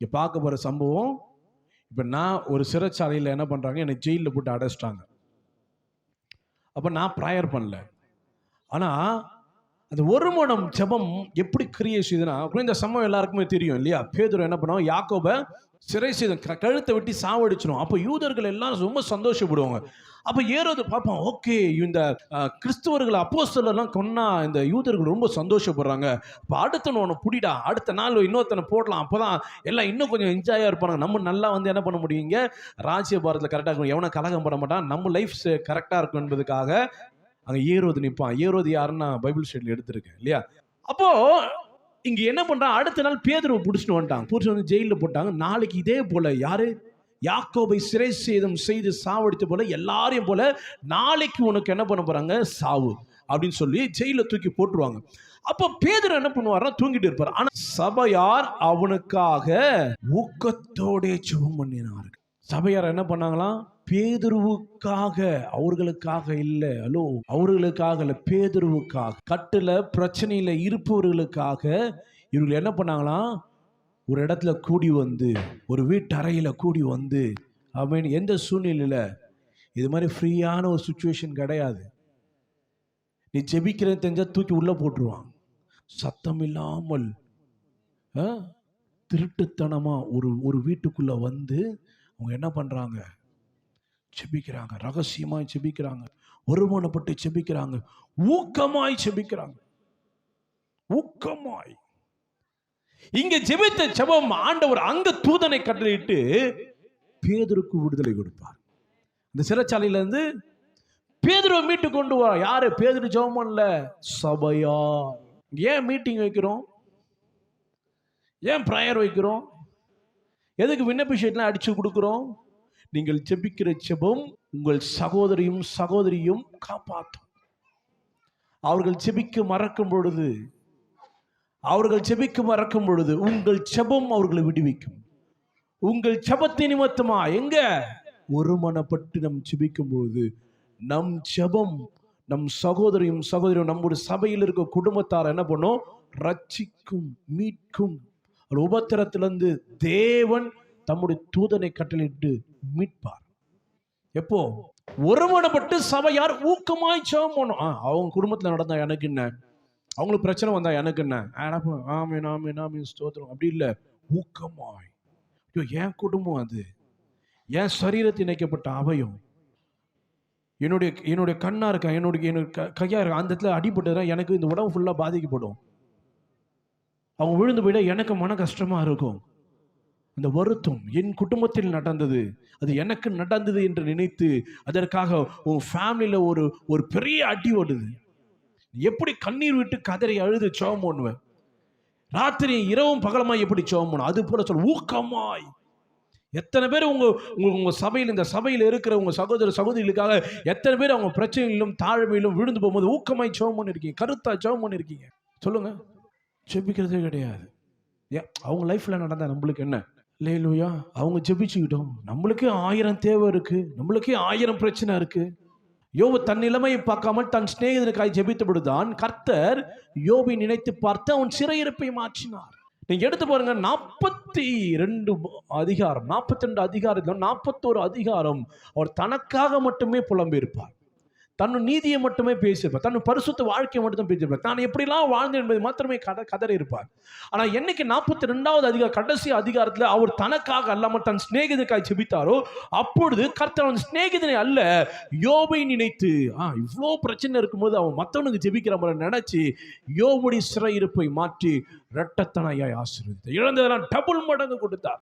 இங்கே பார்க்க போகிற சம்பவம், இப்போ நான் ஒரு சிறைச்சாலையில் என்ன பண்ணுறாங்க, என்னை ஜெயிலில் போட்டு அடைச்சிட்டாங்க. அப்போ நான் ப்ரேயர் பண்ணல. ஆனால் அந்த ஒரு மனம் ஜெபம் எப்படி கிரியை செய்யுதுன்னா, இந்த சம்பவம் எல்லாருக்குமே தெரியும் இல்லையா? பேதுரு என்ன பண்ணுவாங்க, யாக்கோபை சிறை செய்து கழுத்தை வெட்டி சாவடிச்சிடும். அப்போ யூதர்கள் எல்லாம் ரொம்ப சந்தோஷப்படுவாங்க. அப்போ ஏரோது பார்ப்போம், ஓகே இந்த கிறிஸ்துவர்கள் அப்போஸ்தலர்லாம் கொன்னா இந்த யூதர்கள் ரொம்ப சந்தோஷப்படுறாங்க. இப்போ அடுத்தவனை ஒன்று புடிடா, அடுத்த நாள் இன்னொருத்தனை போடலாம், அப்போ தான் எல்லாம் இன்னும் கொஞ்சம் என்ஜாயாக இருப்பாங்க. நம்ம நல்லா வந்து என்ன பண்ண முடியுங்க, ராஜ்யபாரத்தில் கரெக்டாக இருக்கும், எவனை கலகம் பட மாட்டான், நம்ம லைஃப் கரெக்டாக இருக்கும் என்பதுக்காக அங்கே ஏரோது நிற்பான். ஏரோது யாருன்னா பைபிள் ஸ்டடியில் எடுத்திருக்கேன் இல்லையா? அப்போ இங்க என்ன பண்றான், அடுத்த நாள் பேதுருவை பிடிச்சிட்டு வந்துட்டாங்க, பிடிச்சிட்டு வந்து ஜெயிலில் போட்டாங்க. நாளைக்கு இதே போல யாரு, யாக்கோபை சிறை சேதம் செய்து சாவடித்த போல எல்லாரையும் போல நாளைக்கு உனக்கு என்ன பண்ண போறாங்க, சாவு அப்படின்னு சொல்லி ஜெயில தூக்கி போட்டுருவாங்க. அப்போ பேதுரு என்ன பண்ணுவாருன்னா தூங்கிட்டு இருப்பார். ஆனா சபையார் அவனுக்காக ஊக்கத்தோட ஜெபம் பண்ணினார்கள். சபையார் என்ன பண்ணாங்களாம், பேதுருவுக்காக, அவர்களுக்காக இல்லை, ஹலோ, அவர்களுக்காக இல்லை, பேதுருவுக்காக, கட்டுல பிரச்சனையில இருப்பவர்களுக்காக இவர்கள் என்ன பண்ணாங்களாம், ஒரு இடத்துல கூடி வந்து, ஒரு வீட்டு அறையில கூடி வந்து, அவன் எந்த சூழ்நிலையில இது மாதிரி ஃப்ரீயான ஒரு சுச்சுவேஷன் கிடையாது. நீ ஜெபிக்கிறது தெரிஞ்சா தூக்கி உள்ள போட்டுருவான். சத்தம் இல்லாமல் திருட்டுத்தனமா ஒரு வீட்டுக்குள்ள வந்து அவங்க என்ன பண்றாங்க, செபிக்கிறாங்க, ரகசியமாய் செபிக்கிறாங்க, ஒருமனப்பட்டு செபிக்கிறாங்க, ஊக்கமாய் செபிக்கிறாங்க, ஊக்கமாய். இங்க ஜெபித்த ஜெபம் ஆண்டவர் அங்க தூதனை கட்டளையிட்டு பேதுருக்கு விடுதலை கொடுப்பார். இந்த சிறைச்சாலையில இருந்து பேதுருவை மீட்டு கொண்டு வர யாரு, பேதுரு ஜெபம் பண்ணல, சபையார். ஏன் மீட்டிங் வைக்கிறோம், ஏன் பிரேயர் வைக்கிறோம், எதுக்கு விண்ணப்பிஷேட்லாம் அடிச்சு கொடுக்கிறோம்? நீங்கள் ஜெபிக்கிற ஜெபம் உங்கள் சகோதரியும் சகோதரியும் காப்பாற்றும். அவர்கள் ஜெபிக்க மறக்கும் பொழுது, அவர்கள் ஜெபிக்க மறக்கும் பொழுது உங்கள் ஜெபம் அவர்களை விடுவிக்கும். உங்கள் ஜெபத்தின் நிமித்தமா எங்க ஒருமனப்பட்டு நம் ஜெபிக்கும் பொழுது நம் ஜெபம் நம் சகோதரியும் சகோதரியும் நம்முடைய சபையில் இருக்க குடும்பத்தார் என்ன பண்ணும், ரட்சிக்கும், மீட்கும். உபத்திரத்திலிருந்து தேவன் தம்முடைய தூதனை கட்டளையிட்டு மீட்பார். எப்போ ஒருமனப்பட்டு சபையார் ஊக்கமாய் ஜெபம் பண்ணும். அவங்க குடும்பத்தில் நடந்தா எனக்கு என்ன, அவங்களுக்கு பிரச்சனை வந்தா எனக்கு என்ன, ஆமீன் ஆமீன் ஆமீன் ஸ்தோத்திரம், அப்படி இல்லை, ஊக்கமாய். என் குடும்பம், அது என் சரீரத்தில் இணைக்கப்பட்ட அவயம், என்னுடைய கண்ணா இருக்கா, என்னுடைய கையா இருக்கா, அந்த இடத்துல அடிபட்டதுனா எனக்கு இந்த உடம்பு ஃபுல்லா பாதிக்கப்படும். அவங்க விழுந்து போயிட எனக்கு மன கஷ்டமா இருக்கும். அந்த வருத்தம் என் குடும்பத்தில் நடந்தது, அது எனக்கு நடந்தது என்று நினைத்து அதற்காக உன் ஃபேமிலியில ஒரு பெரிய அடி ஓடுது. எப்படி கண்ணீர் விட்டு கதறி அழுது ஜெபம் பண்ணுவேன், ராத்திரி இரவும் பகலமாய் எப்படி ஜெபம் பண்ணும், அது போல சொல்ல ஊக்கமாய். எத்தனை பேர் உங்க சபையில், இந்த சபையில் இருக்கிற உங்க சகோதர சகோதரிகளுக்காக எத்தனை பேர் அவங்க பிரச்சனைகளிலும் தாழ்மையிலும் விழுந்து போகும்போது ஊக்கமாய் ஜெபம் பண்ணிருக்கீங்க, கருத்தா ஜெபம் பண்ணிருக்கீங்க? சொல்லுங்க. ஜெபிக்கிறதே கிடையாது. அவங்க லைஃப்ல நடந்தா நம்மளுக்கு என்ன, அல்லேலூயா. அவங்க ஜெபிச்சுக்கிட்டோம், நம்மளுக்கே 1000 தேவை இருக்கு, நம்மளுக்கே 1000 பிரச்சனை இருக்கு. யோபு தன் நிலைமையை பார்க்காமல் தன் சிநேகிதனுக்காய் ஜெபித்தபடிதான் கர்த்தர் யோபை நினைத்து பார்த்து அவன் சிறையிருப்பை மாற்றினார். நீங்க எடுத்து பாருங்க, 42 அதிகாரம், 42 அதிகாரத்தில் 41 அதிகாரம் அவர் தனக்காக மட்டுமே புலம்பியிருப்பார், தன் நீதியை மட்டுமே பேசியிருப்பார், தன் பரிசுத்த வாழ்க்கையை மட்டும் பேசியிருப்பார், தான் எப்படிலாம் வாழ்ந்து என்பதை மாத்திரமே கதறி இருப்பார். ஆனா என்னைக்கு 42வது அதிகாரம் கடைசி அதிகாரத்தில் அவர் தனக்காக அல்லாமல் தன் சிநேகிதனுக்காய் ஜெபித்தாரோ, அப்பொழுது கர்த்தர் அவன் சிநேகிதனை அல்ல யோபை நினைத்து, இவ்வளோ பிரச்சனை இருக்கும்போது அவன் மற்றவனுக்கு ஜெபிக்கிற மாதிரி நினைச்சு யோபுடைய சிறையிருப்பை மாற்றி இரட்டத்தனையாய் ஆசீர்வதித்தார். இழந்ததெல்லாம் டபுள் மடங்கு கொடுத்தார்.